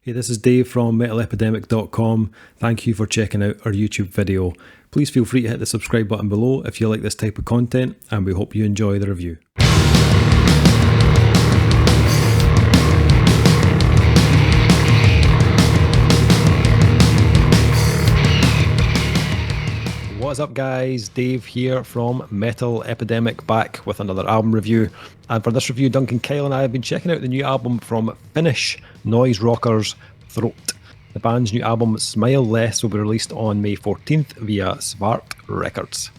Hey, this is Dave from MetalEpidemic.com. Thank you for checking out our YouTube video. Please feel free to hit the subscribe button below if you like this type of content, and we hope you enjoy the review. What's up guys, Dave here from Metal Epidemic, back with another album review. And for this review, Duncan Kyle and I have been checking out the new album from Finnish noise rockers Throat. The band's new album Smile Less will be released on May 14th via Svart Records.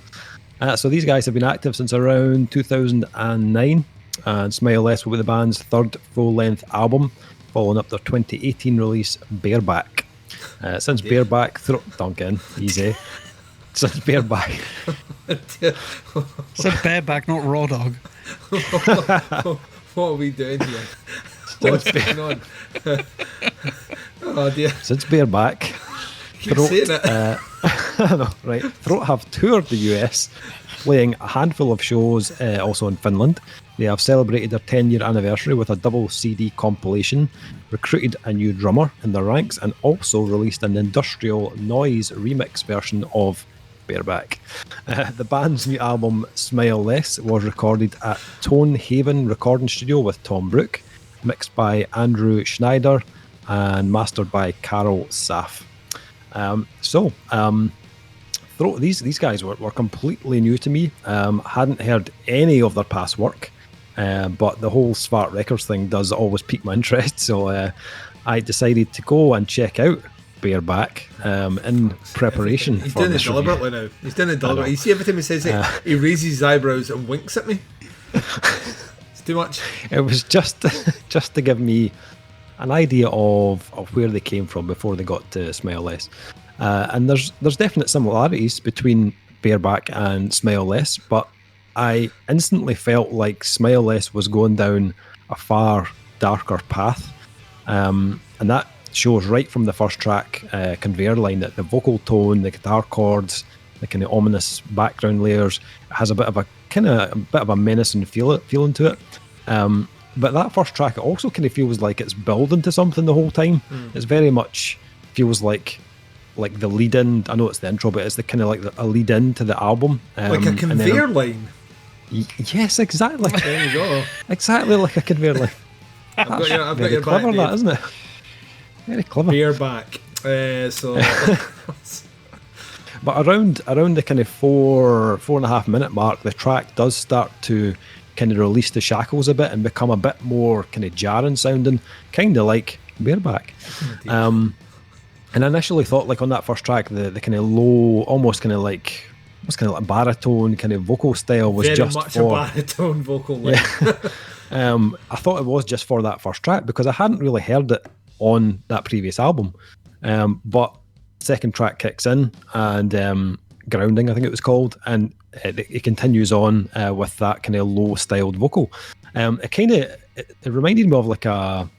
So these guys have been active since around 2009, and Smile Less will be the band's third full-length album, following up their 2018 release Bareback. Since Bareback, Duncan, easy. Since Bareback. Said bareback, not raw dog. What are we doing here? What's going on? Oh dear. Since Bareback, Keep saying it. I know, right? Throat have toured the US, playing a handful of shows also in Finland. They have celebrated their 10-year anniversary with a double CD compilation, recruited a new drummer in their ranks, and also released an industrial noise remix version of Bareback. The band's new album Smile Less was recorded at Tone Haven Recording Studio with Tom Brook, mixed by Andrew Schneider and mastered by Carol Saff. Throat, these guys were completely new to me. Hadn't heard any of their past work, but the whole Svart Records thing does always pique my interest, so I decided to go and check out Bareback in preparation. He's for doing it this deliberately review. now. He's doing it deliberately. You see, every time he says it, he raises his eyebrows and winks at me. It's too much. It was just to give me an idea of where they came from before they got to Smile Less. And there's definite similarities between Bareback and Smile Less, but I instantly felt like Smile Less was going down a far darker path. And that shows right from the first track, Conveyor Line, that the vocal tone, the guitar chords, the kind of ominous background layers, has a bit of a menacing feeling to it. But that first track, it also kind of feels like it's building to something the whole time. It's very much feels like the lead in. I know it's the intro, but it's the kind of like a lead in to the album, like a conveyor line. Yes, exactly. There you go. Exactly like a conveyor line. I've got your Very back, clever, Dave. that, isn't it? Very clever. Bareback. But around the kind of 4.5 minute mark, the track does start to kind of release the shackles a bit and become a bit more kind of jarring sounding, kind of like Bareback. And I initially thought, like on that first track, the kind of low, almost kind of like baritone kind of vocal style was very just much for a baritone vocal line. I thought it was just for that first track because I hadn't really heard it on that previous album. But second track kicks in and Grounding, I think it was called, and it continues on with that kind of low styled vocal. It reminded me of like a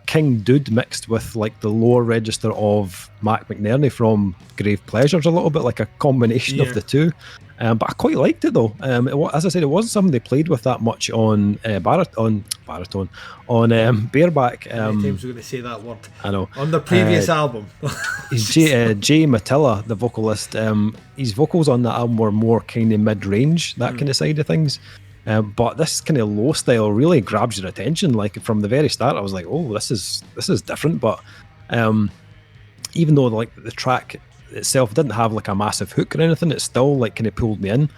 King Dude mixed with like the lower register of Mac McNerney from Grave Pleasures, a little bit like a combination of the two. But I quite liked it though. As I said, it wasn't something they played with that much on baritone on Bareback. How many times we're going to say that word? I know. On the previous album. Jay Matilla, the vocalist, his vocals on that album were more kind of mid-range, that kind of side of things. But this kind of low style really grabs your attention. Like from the very start, I was like, "Oh, this is different." But even though like the track itself didn't have like a massive hook or anything, it still like kind of pulled me in.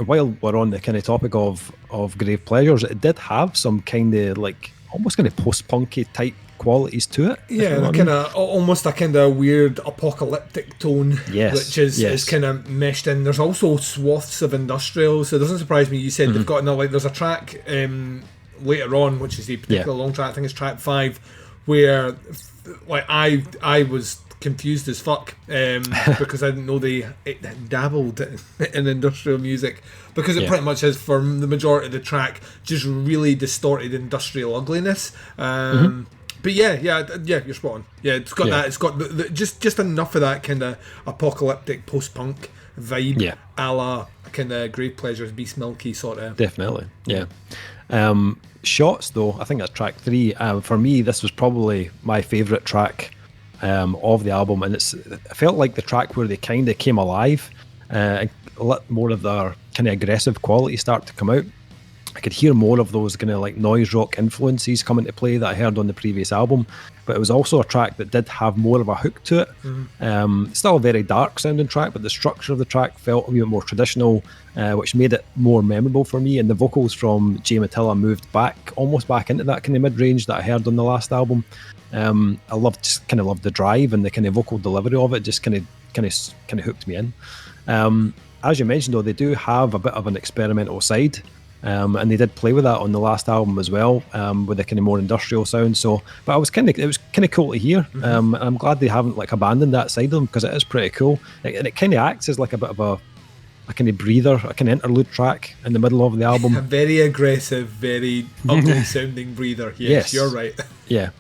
While we're on the kind of topic of Grave Pleasures, it did have some kind of like almost kind of post-punky type qualities to it. Yeah, kind of almost a kind of weird apocalyptic tone, which is kind of meshed in. There's also swaths of industrial, so it doesn't surprise me you said they've got another, like there's a track later on, which is a particular long track, I think it's track 5, where like I was confused as fuck because I didn't know it dabbled in industrial music, because it pretty much is, for the majority of the track, just really distorted industrial ugliness. But yeah, you're spot on. Yeah, it's got that. It's got just enough of that kind of apocalyptic post-punk vibe, a la kind of Grave Pleasures, Beast Milky sort of. Definitely, yeah. Shots, though, I think that's track 3. For me, this was probably my favourite track of the album, and it felt like the track where they kind of came alive and let more of their kind of aggressive quality start to come out. I could hear more of those kind of like noise rock influences come into play that I heard on the previous album, but it was also a track that did have more of a hook to it. Still a very dark sounding track, but the structure of the track felt a bit more traditional, which made it more memorable for me. And the vocals from Jay Matilla moved almost back into that kind of mid-range that I heard on the last album. I loved the drive and the kind of vocal delivery of it. Just kind of hooked me in. As you mentioned, though, they do have a bit of an experimental side. And they did play with that on the last album as well, with a kind of more industrial sound. So, but it was kind of cool to hear. And I'm glad they haven't like abandoned that side of them, because it is pretty cool. And it kind of acts as like a bit of a kind of breather, a kind of interlude track in the middle of the album. A very aggressive, very ugly sounding breather. Yes, you're right. Yeah.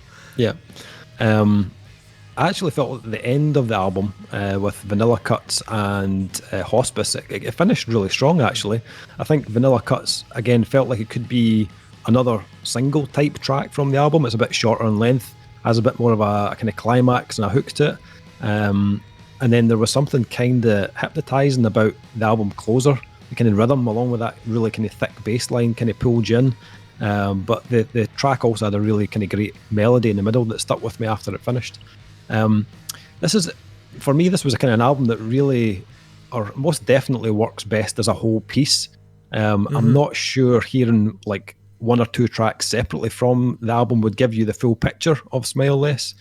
I actually felt at the end of the album with Vanilla Cuts and Hospice, it finished really strong, actually. I think Vanilla Cuts, again, felt like it could be another single type track from the album. It's a bit shorter in length, has a bit more of a kind of climax and a hook to it. And then there was something kind of hypnotising about the album closer, the kind of rhythm, along with that really kind of thick bass line kind of pulled you in. But the track also had a really kind of great melody in the middle that stuck with me after it finished. This was a kind of an album that really, or most definitely, works best as a whole piece. I'm not sure hearing like one or two tracks separately from the album would give you the full picture of Smile Less.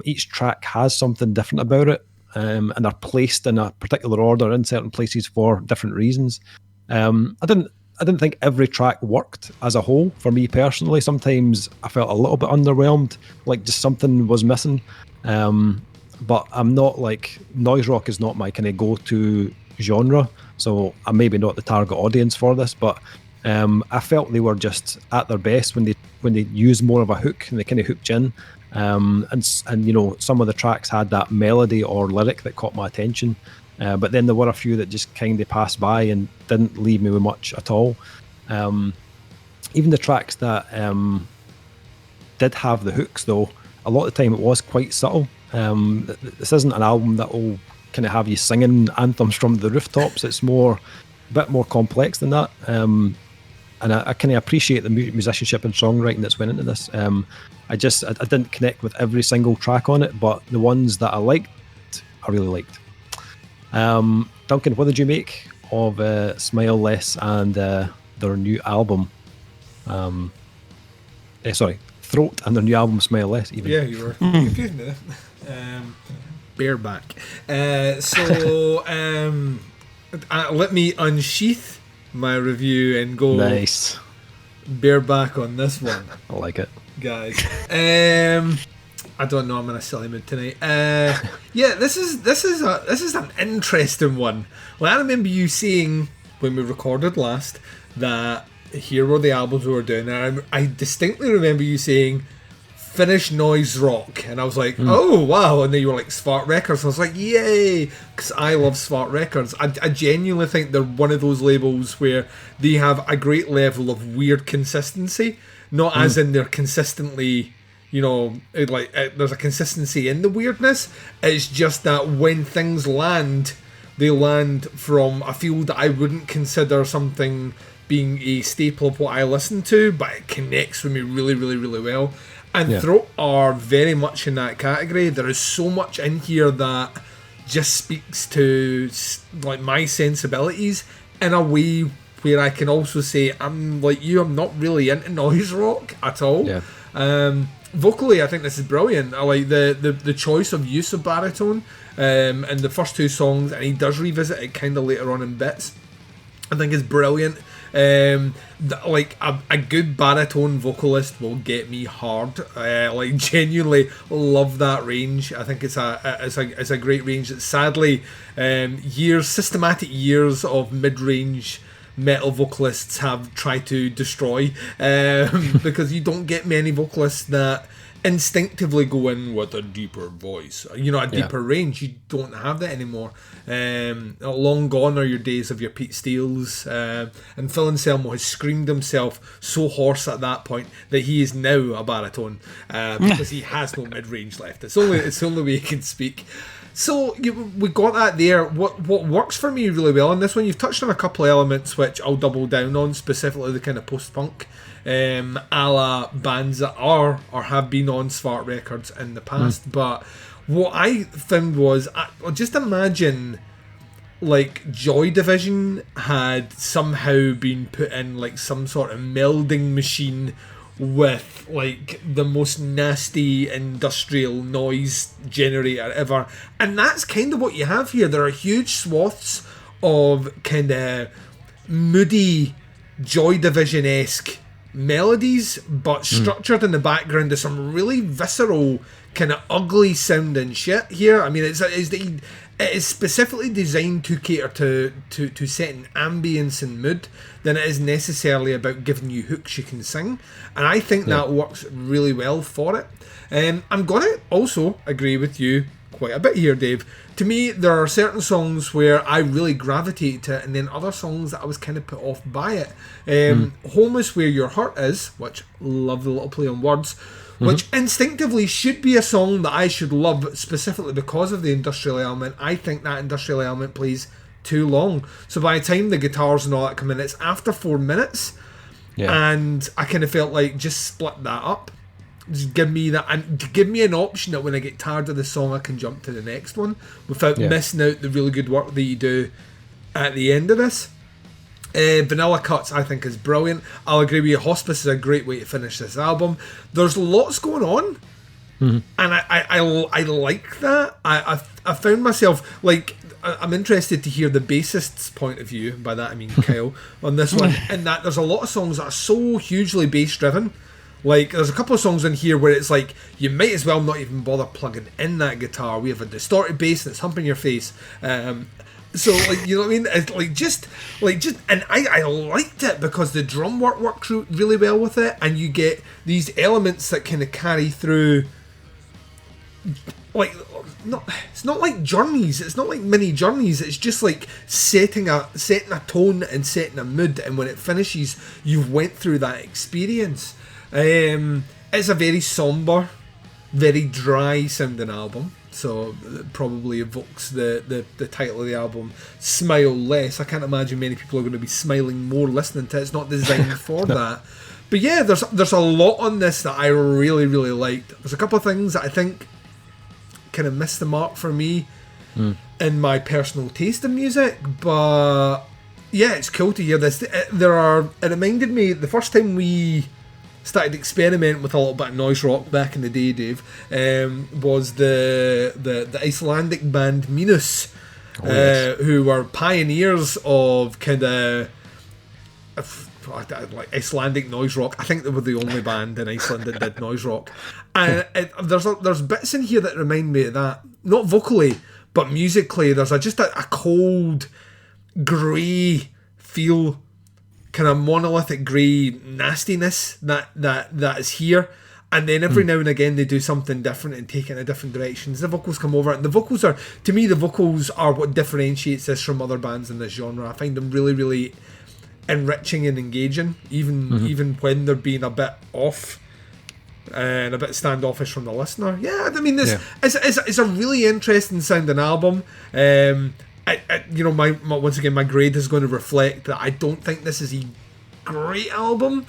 Each track has something different about it, and they're placed in a particular order in certain places for different reasons. I didn't think every track worked as a whole for me personally. Sometimes I felt a little bit underwhelmed, like just something was missing. But I'm not like, noise rock is not my kind of go-to genre, so I'm maybe not the target audience for this, but I felt they were just at their best when they used more of a hook and they kind of hooked you in. And you know, some of the tracks had that melody or lyric that caught my attention, but then there were a few that just kind of passed by and didn't leave me with much at all. Even the tracks that did have the hooks, though, a lot of the time it was quite subtle. This isn't an album that will kind of have you singing anthems from the rooftops. It's a bit more complex than that. And I kind of appreciate the musicianship and songwriting that's went into this. I didn't connect with every single track on it, but the ones that I liked, I really liked. Duncan, what did you make of Smile Less and their new album? Throat and their new album Smile Less, even. Yeah, you were confused me there. Bareback. Let me unsheath my review and go nice bareback on this one. I like it, guys. I don't know, I'm in a silly mood tonight. This is an interesting one. Well, I remember you saying when we recorded last that here were the albums we were doing, and I distinctly remember you saying Finnish noise rock, and I was like, oh wow, and then you were like Svart Records, and I was like, yay, because I love Svart Records. I genuinely think they're one of those labels where they have a great level of weird consistency, not as in they're consistently, you know, there's a consistency in the weirdness. It's just that when things land, they land from a field that I wouldn't consider something being a staple of what I listen to, but it connects with me really, really, really well. And Throat are very much in that category. There is so much in here that just speaks to like my sensibilities in a way where I can also say, I'm like you, I'm not really into noise rock at all. Vocally, I think this is brilliant. I like the choice of use of baritone in the first two songs, and he does revisit it kind of later on in bits. I think it's brilliant. Like a good baritone vocalist will get me hard. Like genuinely love that range. I think it's a great range that sadly systematic years of mid-range metal vocalists have tried to destroy, because you don't get many vocalists that instinctively go in with a deeper voice, a deeper range. You don't have that anymore. Long gone are your days of your Pete Steeles, and Phil Anselmo has screamed himself so hoarse at that point that he is now a baritone, because he has no mid-range left. It's the only way he can speak. So we got that there. What works for me really well in this one, you've touched on a couple of elements which I'll double down on, specifically the kind of post-punk a la bands that are or have been on Svart Records in the past. But what I found was, just imagine like Joy Division had somehow been put in like some sort of melding machine with like the most nasty industrial noise generator ever, and that's kind of what you have here. There are huge swaths of kind of moody Joy Division-esque melodies, but structured in the background to some really visceral, kind of ugly sounding shit here. I mean, it is specifically designed to cater to setting ambience and mood than it is necessarily about giving you hooks you can sing, and I think that works really well for it. I'm going to also agree with you quite a bit here, Dave. To me, there are certain songs where I really gravitate to it, and then other songs that I was kind of put off by it. Home is Where Your Heart Is, which, love the little play on words, which instinctively should be a song that I should love specifically because of the industrial element. I think that industrial element plays too long. So by the time the guitars and all that come in, it's after 4 minutes, and I kind of felt like just split that up. Just give me that, and give me an option that when I get tired of the song I can jump to the next one without missing out the really good work that you do at the end of this. Vanilla Cuts I think is brilliant. I'll agree with you, Hospice is a great way to finish this album. There's lots going on, and I like that. I found myself like, I'm interested to hear the bassist's point of view, by that I mean Kyle, on this one, in that there's a lot of songs that are so hugely bass driven. Like, there's a couple of songs in here where it's like, you might as well not even bother plugging in that guitar. We have a distorted bass that's humping your face. So, like, you know what I mean? It's and I liked it because the drum work worked really well with it, and you get these elements that kind of carry through. Like, it's not like journeys. It's not like mini journeys. It's just like setting a tone and setting a mood, and when it finishes, you've went through that experience. It's a very somber, very dry sounding album, so it probably evokes the title of the album, Smile Less. I can't imagine many people are going to be smiling more listening to it. It's not designed for that. But yeah, there's a lot on this that I really, really liked. There's a couple of things that I think kind of missed the mark for me in my personal taste in music, but yeah, it's cool to hear this. It reminded me, the first time we started experimenting with a little bit of noise rock back in the day, Dave, was the Icelandic band Minus, who were pioneers of kind of like Icelandic noise rock. I think they were the only band in Iceland that did noise rock, and there's bits in here that remind me of that, not vocally but musically. There's just a cold grey feel, kind of monolithic grey nastiness that is here, and then every now and again they do something different and take it in a different direction. The vocals come over, and the vocals are what differentiates this from other bands in this genre. I find them really, really enriching and engaging, even when they're being a bit off and a bit standoffish from the listener. Yeah, I mean, it's a really interesting sounding album. Once again, my grade is going to reflect that I don't think this is a great album,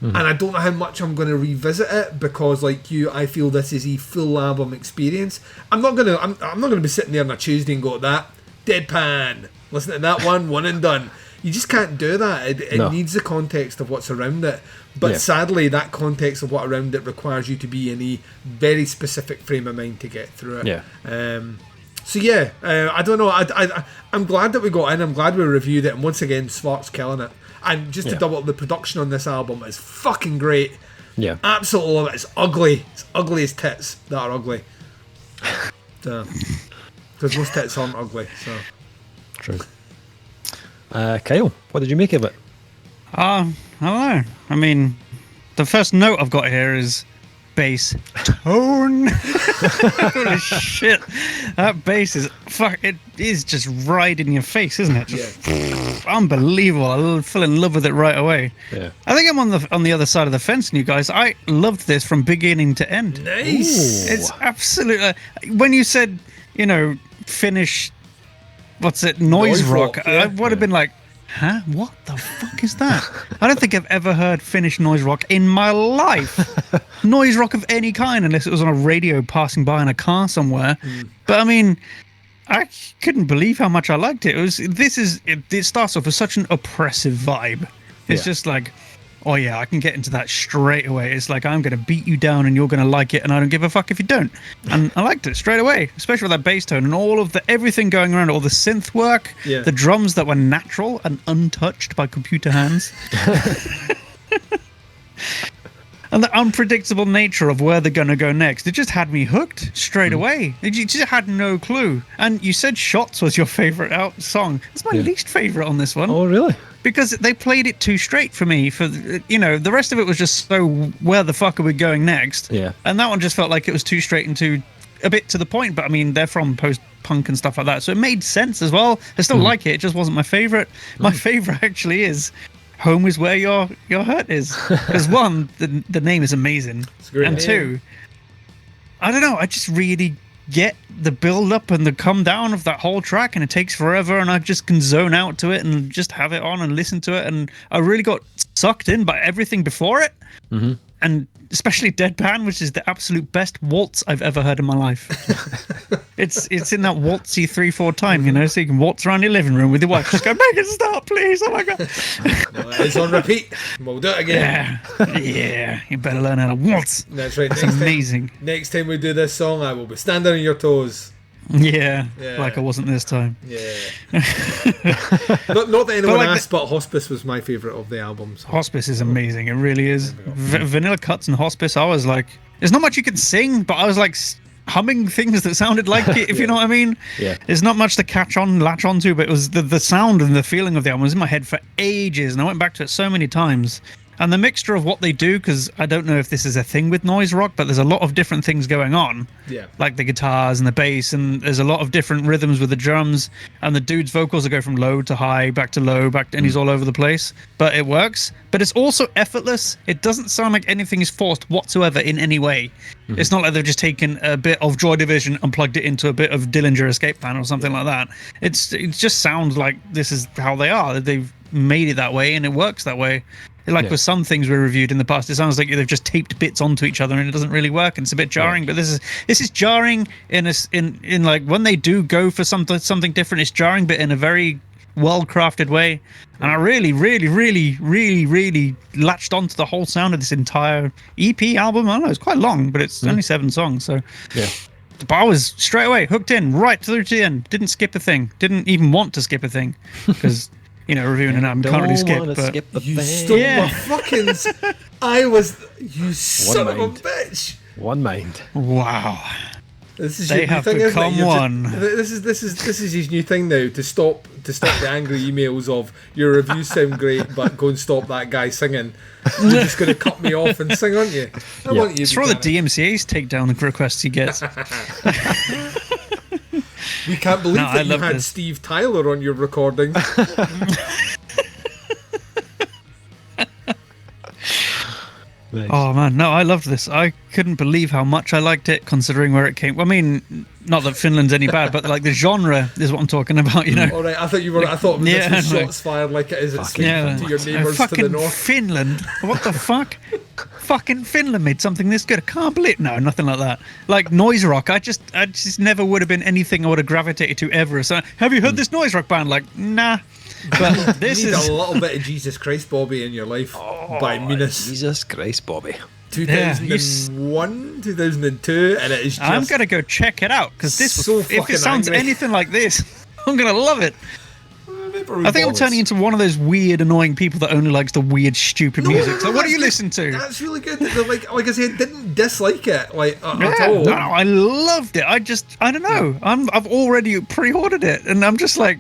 and I don't know how much I'm going to revisit it, because, like you, I feel this is a full album experience. I'm not gonna be sitting there on a Tuesday and go, that deadpan, listen to that one and done. You just can't do that. It needs the context of what's around it. But sadly, that context of what around it requires you to be in a very specific frame of mind to get through it. So yeah, I don't know. I'm glad that we got in. I'm glad we reviewed it. And once again, Svart's killing it. And just to double up, the production on this album is fucking great. Yeah, absolutely love it. It's ugly. It's ugly as tits that are ugly. Because most tits aren't ugly. So true. Kyle, what did you make of it? I don't know. I mean, the first note I've got here is bass tone. Holy shit. That bass is it is just right in your face, isn't it? Just unbelievable. I fell in love with it right away. Yeah. I think I'm on the other side of the fence than you guys. I loved this from beginning to end. Nice. Ooh. It's absolutely when you said, Finnish noise rock. I would have been like, huh? What the fuck is that? I don't think I've ever heard Finnish noise rock in my life. Noise rock of any kind, unless it was on a radio passing by in a car somewhere. But I mean, I couldn't believe how much I liked it. It starts off with such an oppressive vibe. It's just like, oh yeah, I can get into that straight away. It's like, I'm going to beat you down and you're going to like it, and I don't give a fuck if you don't. And I liked it straight away, especially with that bass tone and all of everything going around, all the synth work, the drums that were natural and untouched by computer hands. And the unpredictable nature of where they're going to go next. It just had me hooked straight away. You just had no clue. And you said Shots was your favorite song. It's my least favorite on this one. Oh, really? Because they played it too straight for me. The rest of it was just so, where the fuck are we going next? Yeah. And that one just felt like it was too straight and too a bit to the point. But I mean, they're from post-punk and stuff like that, so it made sense as well. I still like it. It just wasn't my favorite. My favorite actually is Home Is Where Your Hurt Is. Because one, the name is amazing. And two, I don't know, I just really get the build up and the come down of that whole track, and it takes forever, and I just can zone out to it and just have it on and listen to it, and I really got sucked in by everything before it. And especially Deadpan, which is the absolute best waltz I've ever heard in my life. It's in that waltzy 3/4 time, so you can waltz around your living room with your wife, just go, make it stop, please, oh my god. It's on repeat. We'll do it again. Yeah, you better learn how to waltz. That's right. It's amazing. Next time we do this song, I will be standing on your toes. Yeah, like I wasn't this time. Yeah. not that anyone asked, but Hospice was my favourite of the albums. Hospice is amazing. It really is. Vanilla Cuts and Hospice, I was like, there's not much you can sing, but I was like humming things that sounded like it, if you know what I mean. Yeah. There's not much to latch onto, but it was the sound and the feeling of the album was in my head for ages, and I went back to it so many times. And the mixture of what they do, because I don't know if this is a thing with noise rock, but there's a lot of different things going on. Yeah. Like the guitars and the bass, and there's a lot of different rhythms with the drums, and the dude's vocals that go from low to high, back to low, and he's all over the place. But it works. But it's also effortless. It doesn't sound like anything is forced whatsoever in any way. It's not like they've just taken a bit of Joy Division and plugged it into a bit of Dillinger Escape Plan or something like that. It just sounds like this is how they are. They've made it that way, and it works that way. Like with some things we reviewed in the past, it sounds like they've just taped bits onto each other and it doesn't really work, and it's a bit jarring. But this is jarring in like when they do go for something different, it's jarring, but in a very well-crafted way. And I really, really, really, really, really latched onto the whole sound of this entire EP album. I don't know, it's quite long, but it's only 7 songs, so yeah. But I was straight away hooked in right through to the end. Didn't skip a thing. Didn't even want to skip a thing, because reviewing an album, can't really skip. But you stole my fucking. You son of a bitch. One mind. Wow. This is they have become one. This is his new thing now, to stop the angry emails of your reviews sound great, but go and stop that guy singing. You're just going to cut me off and sing, aren't you? I want you. It's for all the DMCA's take down the requests he gets. We can't believe that you had Steve Tyler on your recording. Nice. Oh man, no, I loved this. I couldn't believe how much I liked it, considering where it came. I mean, not that Finland's any bad, but like the genre is what I'm talking about. All right, I thought you were. I thought this was shots fired like it is at to your neighbours to the north. Finland. What the fuck? Fucking Finland made something this good. I can't believe. No, nothing like that. Like noise rock, I just never would have been anything I would have gravitated to ever. So, have you heard this noise rock band? Like, nah. But this you need is a little bit of Jesus Christ Bobby in your life by Minas. Jesus Christ Bobby. 2001, 2002, and it is just. I'm gonna go check it out, because this so was, if it sounds anything like this, I'm gonna love it. I think I'm turning into one of those weird, annoying people that only likes the weird, stupid music. So, what do you listen to? That's really good. Like I said, didn't dislike it at all. No, I loved it. I don't know. I've already pre-ordered it, and I'm just like,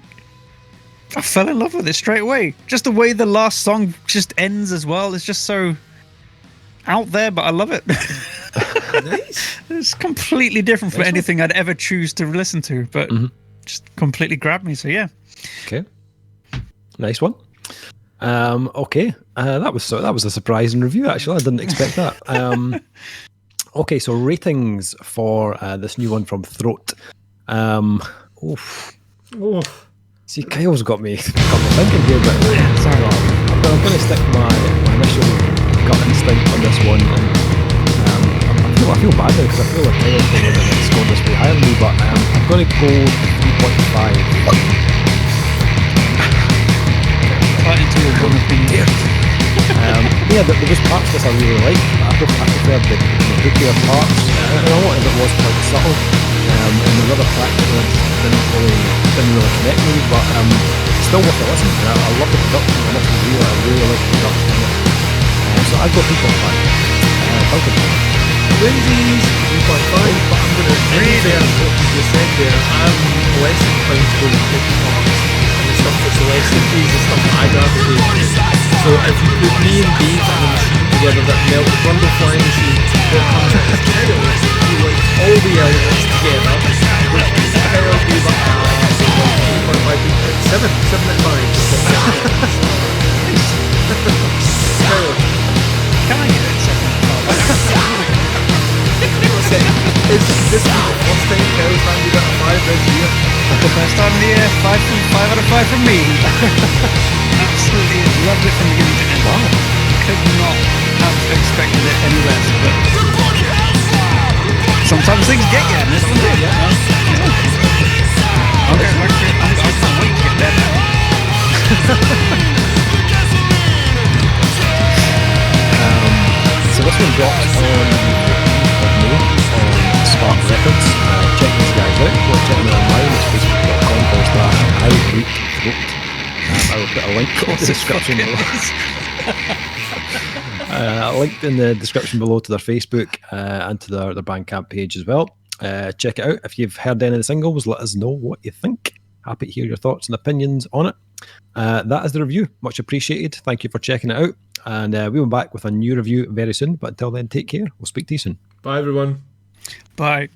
I fell in love with it straight away. Just the way the last song just ends as well. It's just so out there, but I love it. Nice. It's completely different from anything I'd ever choose to listen to, but just completely grabbed me. So yeah. Okay. Nice one. Okay. That was a surprising review. Actually, I didn't expect that. Okay, so ratings for this new one from Throat. See, Kyle's got me thinking here, but sorry, I'm going to stick my initial gut instinct on this one. And, I feel bad now because I feel like Kyle's going to score this way higher than me, but I'm going to go 3.5. Into your one opinion. Yeah, there was parts of this I really like. I preferred the bookier parts, and a lot of it was quite subtle. And the other tracks didn't really connect me, but still worth a listen. I love the production on this review. I really like the production on it. So I'd go 3.5. Duncan. Lindsay's 3.5, but I'm going to refer what you just said there. I'm less inclined to go with 50 parts. Stuff that's less than these is stuff that I gravitate. So if you put me and Dave and a machine together that melt the Grundle flying machine, there comes a pedal recipe like all the elements together, which means the pedal gave up 3.5, 7 at 5. Can I get it 7 at 5? Is this the first time Kelly's handed out a 5 this year? First time of the year, 5 out of 5 from me. Absolutely loved it from beginning to end. Wow. Could not have expected it any less. But sometimes things get you, and this one did. I can't wait to get there now. So this one drops on Svart Records. Check these guys out. Go check them out online. It's facebook.com/iRootThroat. I will put a link in the description below. Linked in the description below to their Facebook and to their Bandcamp page as well. Check it out. If you've heard any of the singles, let us know what you think. Happy to hear your thoughts and opinions on it. That is the review. Much appreciated. Thank you for checking it out. And we'll be back with a new review very soon. But until then, take care. We'll speak to you soon. Bye, everyone. Bye.